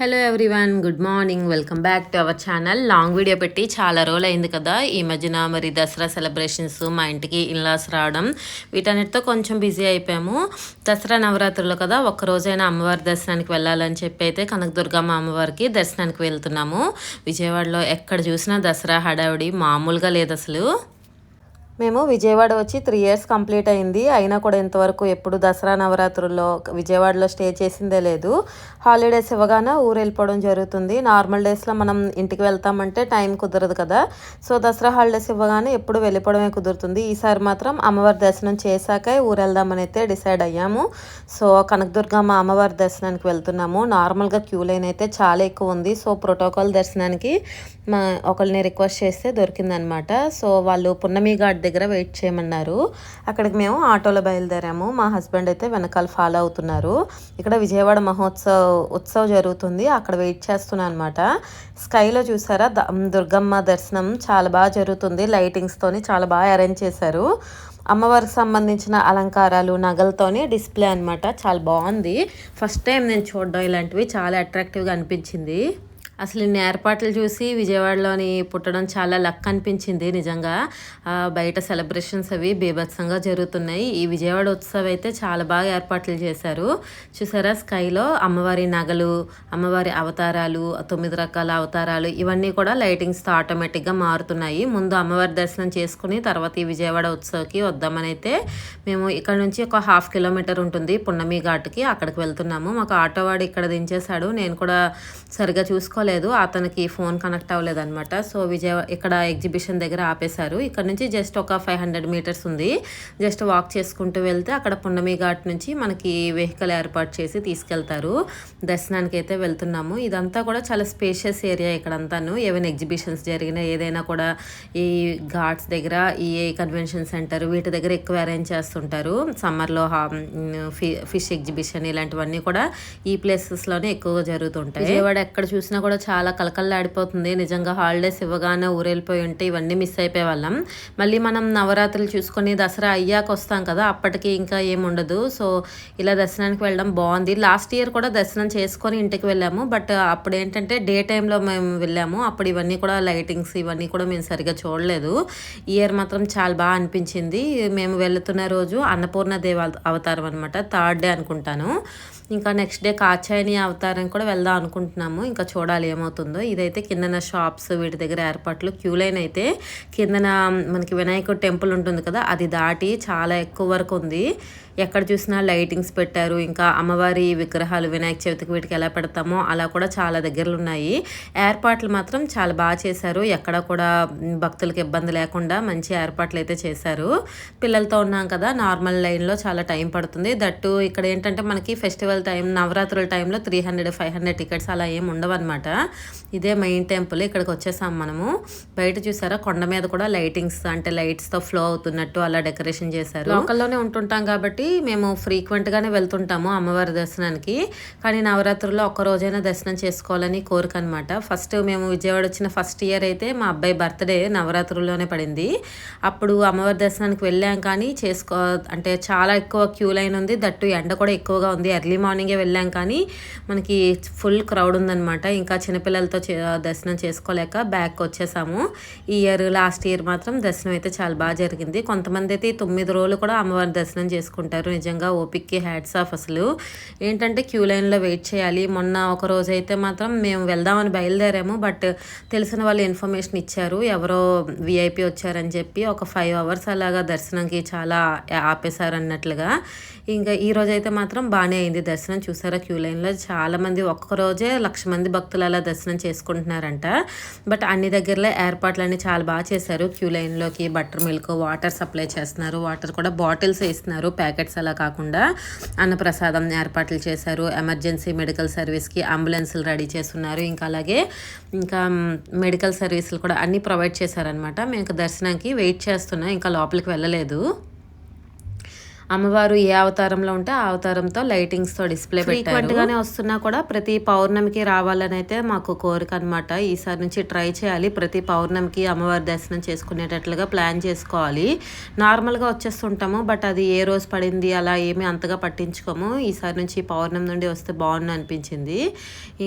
Hello everyone, good morning. Welcome back to our channel. Long video పెట్టి చాలా రోజులు అయింది కదా. ఈ మధ్యన మరి దసరా సెలబ్రేషన్స్, మా ఇంటికి ఇన్లాస్ రావడం, వీటన్నిటితో కొంచెం బిజీ అయిపోయాము. దసరా నవరాత్రులు కదా, ఒక్కరోజైనా అమ్మవారి దర్శనానికి వెళ్ళాలని చెప్పి అయితే కనకదుర్గమ్మ అమ్మవారికి దర్శనానికి వెళ్తున్నాము. విజయవాడలో ఎక్కడ చూసినా దసరా హడావిడి మామూలుగా లేదు అసలు. మేము విజయవాడ వచ్చి 3 ఇయర్స్ కంప్లీట్ అయింది. అయినా కూడా ఇంతవరకు ఎప్పుడు దసరా నవరాత్రుల్లో విజయవాడలో స్టే చేసిందే లేదు. హాలిడేస్ ఇవ్వగానే ఊరు వెళ్ళిపోవడం జరుగుతుంది. నార్మల్ డేస్లో మనం ఇంటికి వెళ్తామంటే టైం కుదరదు కదా. సో దసరా హాలిడేస్ ఇవ్వగానే ఎప్పుడు వెళ్ళిపోవడమే కుదురుతుంది. ఈసారి మాత్రం అమ్మవారి దర్శనం చేశాకే ఊరు వెళ్దామని అయితే డిసైడ్ అయ్యాము. సో కనకదుర్గమ్మ అమ్మవారి దర్శనానికి వెళ్తున్నాము. నార్మల్గా క్యూ లైన్ అయితే చాలా ఎక్కువ ఉంది. సో ప్రోటోకాల్ దర్శనానికి ఒకరిని రిక్వెస్ట్ చేస్తే దొరికిందనమాట. సో వాళ్ళు పున్నమి ఘాట్ దగ్గర వెయిట్ చేయమన్నారు. అక్కడికి మేము ఆటోలో బయలుదేరాము. మా హస్బెండ్ అయితే వెనకాల ఫాలో అవుతున్నారు. ఇక్కడ విజయవాడ ఉత్సవ్ జరుగుతుంది, అక్కడ వెయిట్ చేస్తున్నాను అనమాట. స్కైలో చూసారా, దుర్గమ్మ దర్శనం చాలా బాగా జరుగుతుంది. లైటింగ్స్తోని చాలా బాగా అరేంజ్ చేశారు. అమ్మవారికి సంబంధించిన అలంకారాలు, నగలతోనే డిస్ప్లే అనమాట. చాలా బాగుంది. ఫస్ట్ టైం నేను చూడడం ఇలాంటివి, చాలా అట్రాక్టివ్గా అనిపించింది. అసలు ఇన్ని ఏర్పాట్లు చూసి విజయవాడలోని పుట్టడం చాలా లక్ అనిపించింది నిజంగా. బయట సెలబ్రేషన్స్ అవి బీభత్సంగా జరుగుతున్నాయి. ఈ విజయవాడ ఉత్సవం అయితే చాలా బాగా ఏర్పాట్లు చేశారు. చూసారా, స్కైలో అమ్మవారి నగలు, అమ్మవారి అవతారాలు, 9 రకాల అవతారాలు, ఇవన్నీ కూడా లైటింగ్స్తో ఆటోమేటిక్గా మారుతున్నాయి. ముందు అమ్మవారి దర్శనం చేసుకుని తర్వాత ఈ విజయవాడ ఉత్సవ్కి వద్దామని అయితే మేము ఇక్కడ నుంచి ఒక 1/2 కిలోమీటర్ ఉంటుంది పున్నమి ఘాట్కి, అక్కడికి వెళ్తున్నాము. మాకు ఆటోవాడు ఇక్కడ దించేశాడు. నేను కూడా సరిగా చూసుకోలేదు, అతనికి ఫోన్ కనెక్ట్ అవ్వలేదు అనమాట. సో ఇక్కడ ఎగ్జిబిషన్ దగ్గర ఆపేశారు. ఇక్కడ నుంచి జస్ట్ ఒక 500 మీటర్స్ ఉంది. జస్ట్ వాక్ చేసుకుంటూ వెళ్తే అక్కడ పున్నమి ఘాట్ నుంచి మనకి వెహికల్ ఏర్పాటు చేసి తీసుకెళ్తారు. దర్శనానికి అయితే వెళ్తున్నాము. ఇదంతా కూడా చాలా స్పేషియస్ ఏరియా ఇక్కడంతాను. ఏవైనా ఎగ్జిబిషన్స్ జరిగినా ఏదైనా కూడా ఈ ఘాట్స్ దగ్గర, ఈ కన్వెన్షన్ సెంటర్ వీటి దగ్గర ఎక్కువ అరేంజ్ చేస్తుంటారు. సమ్మర్లో ఫిష్ ఎగ్జిబిషన్ ఇలాంటివన్నీ కూడా ఈ ప్లేసెస్లోనే ఎక్కువగా జరుగుతుంటాయి. విజయవాడ ఎక్కడ చూసినా కూడా చాలా కలకల్లాడిపోతుంది. నిజంగా హాలిడేస్ ఇవ్వగానే ఊరెళ్ళిపోయి ఉంటే ఇవన్నీ మిస్ అయిపోయే వాళ్ళం. మళ్ళీ మనం నవరాత్రులు చూసుకొని దసరా అయ్యాక వస్తాం కదా, అప్పటికి ఇంకా ఏముండదు. సో ఇలా దర్శనానికి వెళ్ళడం బాగుంది. లాస్ట్ ఇయర్ కూడా దర్శనం చేసుకొని ఇంటికి వెళ్ళాము. బట్ అప్పుడు ఏంటంటే డే టైంలో మేము వెళ్ళాము. అప్పుడు ఇవన్నీ కూడా లైటింగ్స్ ఇవన్నీ కూడా మేము సరిగా చూడలేదు. ఈ ఇయర్ మాత్రం చాలా బాగా అనిపించింది. మేము వెళుతున్న రోజు అన్నపూర్ణ దేవి అవతారం అనమాట, 3rd డే అనుకుంటాను. ఇంకా నెక్స్ట్ డే కాచాయని అవతారం కూడా వెళ్దాం అనుకుంటున్నాము. ఇంకా చూడాలి ఏమవుతుందో. ఇదైతే కిందన షాప్స్ వీటి దగ్గర ఏర్పాట్లు. క్యూ లైన్ అయితే కిందన మనకి వినాయకుడు టెంపుల్ ఉంటుంది కదా, అది దాటి చాలా ఎక్కువ వరకు ఉంది. ఎక్కడ చూసినా లైటింగ్స్ పెట్టారు. ఇంకా అమ్మవారి విగ్రహాలు వినాయక చవితికి వీటికి ఎలా పెడతామో అలా కూడా చాలా దగ్గరలు ఉన్నాయి. ఏర్పాట్లు మాత్రం చాలా బాగా చేశారు. ఎక్కడ కూడా భక్తులకు ఇబ్బంది లేకుండా మంచి ఏర్పాట్లు అయితే చేశారు. పిల్లలతో ఉన్నాం కదా, నార్మల్ లైన్లో చాలా టైం పడుతుంది. దట్టు ఇక్కడ ఏంటంటే మనకి ఫెస్టివల్ టైం, నవరాత్రుల టైంలో 300-500 టికెట్స్ అలా ఏమి ఉండవన్నమాట. ఇదే మెయిన్ టెంపుల్. ఇక్కడికి వచ్చేసాం మనము. బయట చూసారా, కొండ మీద కూడా లైటింగ్స్ అంటే లైట్స్తో ఫ్లో అవుతున్నట్టు అలా డెకరేషన్ చేశారు. లోకల్లోనే ఉంటుంటాం కాబట్టి మేము ఫ్రీక్వెంట్గానే వెళ్తుంటాము అమ్మవారి దర్శనానికి. కానీ నవరాత్రుల్లో ఒక్కరోజైనా దర్శనం చేసుకోవాలని కోరిక అనమాట. ఫస్ట్ మేము విజయవాడ వచ్చిన ఫస్ట్ ఇయర్ అయితే మా అబ్బాయి బర్త్డే నవరాత్రుల్లోనే పడింది. అప్పుడు అమ్మవారి దర్శనానికి వెళ్ళాం, కానీ అంటే చాలా ఎక్కువ క్యూ లైన్ ఉంది. దట్టు ఎండ కూడా ఎక్కువగా ఉంది. ఎర్లీ మార్నింగే వెళ్ళాం, కానీ మనకి ఫుల్ క్రౌడ్ ఉందనమాట. ఇంకా చిన్నపిల్లలతో దర్శనం చేసుకోలేక బ్యాక్ వచ్చేసాము. ఈ ఇయర్, లాస్ట్ ఇయర్ మాత్రం దర్శనం అయితే చాలా బాగా జరిగింది. కొంతమంది అయితే 9 రోజులు కూడా అమ్మవారి దర్శనం చేసుకుంటారు. నిజంగా ఓపిక్కి హ్యాట్స్ ఆఫ్. అసలు ఏంటంటే క్యూ లైన్లో వెయిట్ చేయాలి. మొన్న ఒక రోజు అయితే మాత్రం మేము వెళ్దామని బయలుదేరాము. బట్ తెలిసిన వాళ్ళు ఇన్ఫర్మేషన్ ఇచ్చారు, ఎవరో విఐపి వచ్చారని చెప్పి ఒక 5 hours అలాగా దర్శనంకి చాలా ఆపేశారు అన్నట్లుగా. ఇంకా ఈ రోజు అయితే మాత్రం బాగానే అయింది దర్శనం. చూసారా, క్యూ లైన్లో చాలామంది, ఒక్కరోజే 1,00,000 మంది భక్తులు అలా దర్శనం చేసుకుంటున్నారంట. బట్ అన్ని దగ్గరలో ఏర్పాట్లన్నీ చాలా బాగా చేశారు. క్యూ లైన్లోకి బటర్ మిల్క్, వాటర్ సప్లై చేస్తున్నారు. వాటర్ కూడా బాటిల్స్ ఇస్తున్నారు, ప్యాకెట్స్ అలా కాకుండా. అన్నప్రసాదం ఏర్పాట్లు చేశారు. ఎమర్జెన్సీ మెడికల్ సర్వీస్కి అంబులెన్స్లు రెడీ చేస్తున్నారు. ఇంకా అలాగే మెడికల్ సర్వీసులు కూడా అన్నీ ప్రొవైడ్ చేశారనమాట. మేము దర్శనానికి వెయిట్ చేస్తున్నాం, ఇంకా లోపలికి వెళ్ళలేదు. అమ్మవారు ఏ అవతారంలో ఉంటే ఆ అవతారంతో లైటింగ్స్తో డిస్ప్లే ఫ్రీక్వెంట్గానే వస్తున్నా కూడా ప్రతి పౌర్ణమికి రావాలని అయితే మాకు కోరిక అనమాట. ఈసారి నుంచి ట్రై చేయాలి, ప్రతి పౌర్ణమికి అమ్మవారి దర్శనం చేసుకునేటట్లుగా ప్లాన్ చేసుకోవాలి. నార్మల్గా వచ్చేస్తుంటాము, బట్ అది ఏ రోజు పడింది అలా ఏమీ అంతగా పట్టించుకోము. ఈసారి నుంచి పౌర్ణమి నుండి వస్తే బాగుండు అనిపించింది.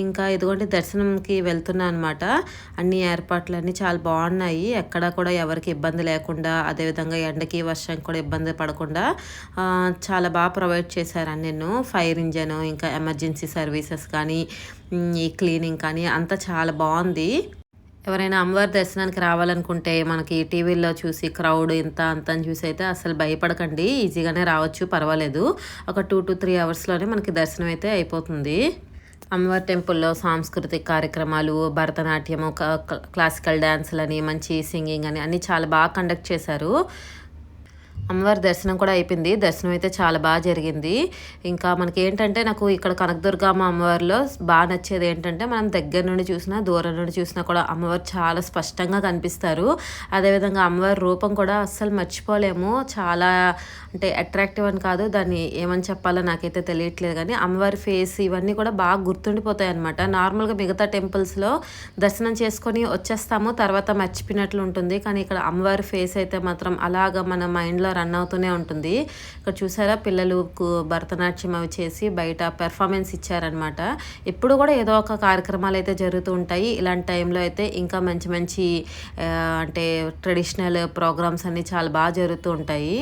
ఇంకా ఇదిగోండి దర్శనంకి వెళ్తున్నా అనమాట. అన్ని ఏర్పాట్లన్నీ చాలా బాగున్నాయి, ఎక్కడా కూడా ఎవరికి ఇబ్బంది లేకుండా, అదేవిధంగా ఎండకి వర్షం కూడా ఇబ్బంది పడకుండా చాలా బాగా ప్రొవైడ్ చేశారు. నేను ఫైర్ ఇంజన్, ఇంకా ఎమర్జెన్సీ సర్వీసెస్ కానీ, ఈ క్లీనింగ్ కానీ అంతా చాలా బాగుంది. ఎవరైనా అమ్మవారి దర్శనానికి రావాలనుకుంటే మనకి టీవీల్లో చూసి క్రౌడ్ ఇంత అంత అని చూసి అయితే అసలు భయపడకండి, ఈజీగానే రావచ్చు, పర్వాలేదు. ఒక 2 to 3 అవర్స్లోనే మనకి దర్శనం అయితే అయిపోతుంది. అమ్మవారి టెంపుల్లో సాంస్కృతిక కార్యక్రమాలు, భరతనాట్యము, క్లాసికల్ డ్యాన్సులని, మంచి సింగింగ్ అని అన్నీ చాలా బాగా కండక్ట్ చేశారు. అమ్మవారి దర్శనం కూడా అయిపోయింది. దర్శనం అయితే చాలా బాగా జరిగింది. ఇంకా మనకి ఏంటంటే నాకు ఇక్కడ కనకదుర్గమ్మ అమ్మవారిలో బాగా నచ్చేది ఏంటంటే మనం దగ్గర నుండి చూసినా దూరం నుండి చూసినా కూడా అమ్మవారు చాలా స్పష్టంగా కనిపిస్తారు. అదేవిధంగా అమ్మవారి రూపం కూడా అస్సలు మర్చిపోలేము. చాలా అంటే అట్రాక్టివ్ అని కాదు, దాన్ని ఏమని చెప్పాలో నాకైతే తెలియట్లేదు, కానీ అమ్మవారి ఫేస్ ఇవన్నీ కూడా బాగా గుర్తుండిపోతాయి అనమాట. నార్మల్గా మిగతా టెంపుల్స్లో దర్శనం చేసుకొని వచ్చేస్తాము, తర్వాత మర్చిపోయినట్లు ఉంటుంది, కానీ ఇక్కడ అమ్మవారి ఫేస్ అయితే మాత్రం అలాగ మన మైండ్లో రన్ అవుతూనే ఉంటుంది. ఇక్కడ చూసారా పిల్లలకు భరతనాట్యం అవి చేసి బయట పెర్ఫార్మెన్స్ ఇచ్చారనమాట. ఎప్పుడు కూడా ఏదో ఒక కార్యక్రమాలు అయితే జరుగుతూ ఉంటాయి. ఇలాంటి టైంలో అయితే ఇంకా మంచి మంచి అంటే ట్రెడిషనల్ ప్రోగ్రామ్స్ అన్నీ చాలా బాగా జరుగుతూ ఉంటాయి.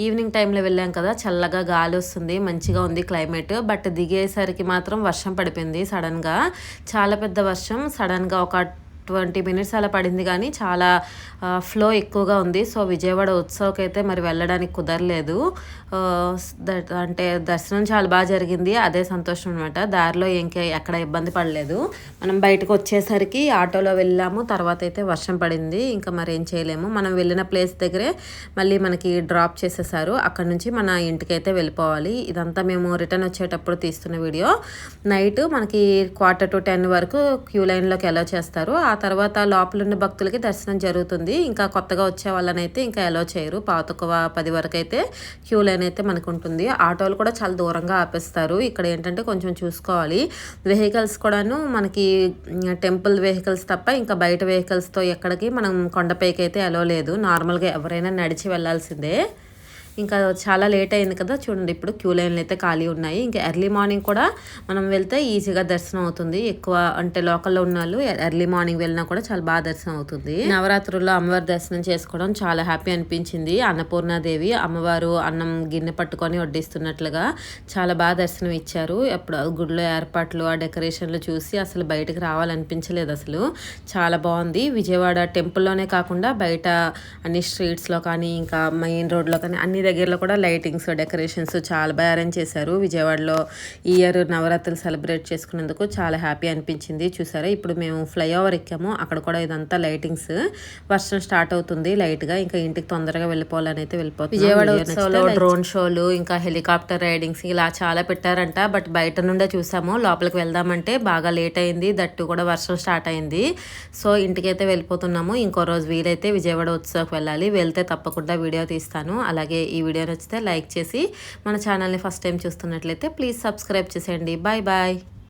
ఈవినింగ్ టైంలో వెళ్ళాం కదా, చల్లగా గాలి వస్తుంది, మంచిగా ఉంది క్లైమేట్. బట్ దిగేసరికి మాత్రం వర్షం పడిపోయింది సడన్గా, చాలా పెద్ద వర్షం. సడన్గా ఒక 20 minutes అలా పడింది, కానీ చాలా ఫ్లో ఎక్కువగా ఉంది. సో విజయవాడ ఉత్సవకి అయితే మరి వెళ్ళడానికి కుదరలేదు. అంటే దర్శనం చాలా బాగా జరిగింది, అదే సంతోషం అనమాట. దారిలో ఎక్కడ ఇబ్బంది పడలేదు. మనం బయటకు వచ్చేసరికి ఆటోలో వెళ్ళాము, తర్వాత అయితే వర్షం పడింది, ఇంకా మరి ఏం చేయలేము. మనం వెళ్ళిన ప్లేస్ దగ్గరే మళ్ళీ మనకి డ్రాప్ చేసేసారు. అక్కడ నుంచి మన ఇంటికి అయితే వెళ్ళిపోవాలి. ఇదంతా మేము రిటర్న్ వచ్చేటప్పుడు తీస్తున్న వీడియో. నైట్ మనకి 9:45 వరకు క్యూ లైన్లోకి అలౌ చేస్తారు. ఆ తర్వాత లోపల ఉన్న భక్తులకి దర్శనం జరుగుతుంది. ఇంకా కొత్తగా వచ్చే వాళ్ళనైతే ఇంకా అలౌ చేయరు. 9:10 వరకు అయితే క్యూ లైన్ అయితే మనకు ఉంటుంది. ఆటోలు కూడా చాలా దూరంగా ఆపేస్తారు. ఇక్కడ ఏంటంటే కొంచెం చూసుకోవాలి. వెహికల్స్ కూడాను మనకి టెంపుల్ వెహికల్స్ తప్ప ఇంకా బయట వెహికల్స్తో ఎక్కడికి మనం కొండపైకి అయితే అలౌ లేదు. నార్మల్గా ఎవరైనా నడిచి వెళ్ళాల్సిందే. ఇంకా చాలా లేట్ అయింది కదా, చూడండి ఇప్పుడు క్యూ లైన్లు అయితే ఖాళీ ఉన్నాయి. ఇంకా ఎర్లీ మార్నింగ్ కూడా మనం వెళ్తే ఈజీగా దర్శనం అవుతుంది. ఎక్కువ అంటే లోకల్లో ఉన్న వాళ్ళు ఎర్లీ మార్నింగ్ వెళ్ళినా కూడా చాలా బాగా దర్శనం అవుతుంది. నవరాత్రుల్లో అమ్మవారి దర్శనం చేసుకోవడం చాలా హ్యాపీ అనిపించింది. అన్నపూర్ణాదేవి అమ్మవారు అన్నం గిన్నె పట్టుకొని వడ్డిస్తున్నట్లుగా చాలా బాగా దర్శనం ఇచ్చారు. అప్పుడు గుడిలో ఏర్పాట్లు, ఆ డెకరేషన్లు చూసి అసలు బయటకు రావాలనిపించలేదు. అసలు చాలా బాగుంది. విజయవాడ టెంపుల్లోనే కాకుండా బయట అన్ని స్ట్రీట్స్లో కానీ, ఇంకా మెయిన్ రోడ్లో కానీ అన్ని దగ్గరలో కూడా లైటింగ్స్, డెకరేషన్స్ చాలా బాగా అరేంజ్ చేశారు. విజయవాడలో ఈ ఇయర్ నవరాత్రులు సెలబ్రేట్ చేసుకునేందుకు చాలా హ్యాపీ అనిపించింది. చూసారా ఇప్పుడు మేము ఫ్లైఓవర్ ఎక్కాము, అక్కడ కూడా ఇదంతా లైటింగ్స్. వర్షం స్టార్ట్ అవుతుంది లైట్గా, ఇంకా ఇంటికి తొందరగా వెళ్ళిపోవాలని అయితే వెళ్ళిపోతుంది. విజయవాడ ఉత్సవంలో డ్రోన్ షోలు, ఇంకా హెలికాప్టర్ రైడింగ్స్ ఇలా చాలా పెట్టారంట. బట్ బయట నుండే చూసాము, లోపలికి వెళ్దామంటే బాగా లేట్ అయింది, దట్టు కూడా వర్షం స్టార్ట్ అయింది. సో ఇంటికైతే వెళ్ళిపోతున్నాము. ఇంకో రోజు వీలైతే విజయవాడ ఉత్సవంకి వెళ్ళాలి, వెళ్తే తప్పకుండా వీడియో తీస్తాను. అలాగే ఈ వీడియో నచ్చితే లైక్ చేసి మన ఛానల్ని ఫస్ట్ టైం చూస్తున్నట్లయితే ప్లీజ్ సబ్స్క్రైబ్ చేసేయండి. Bye bye.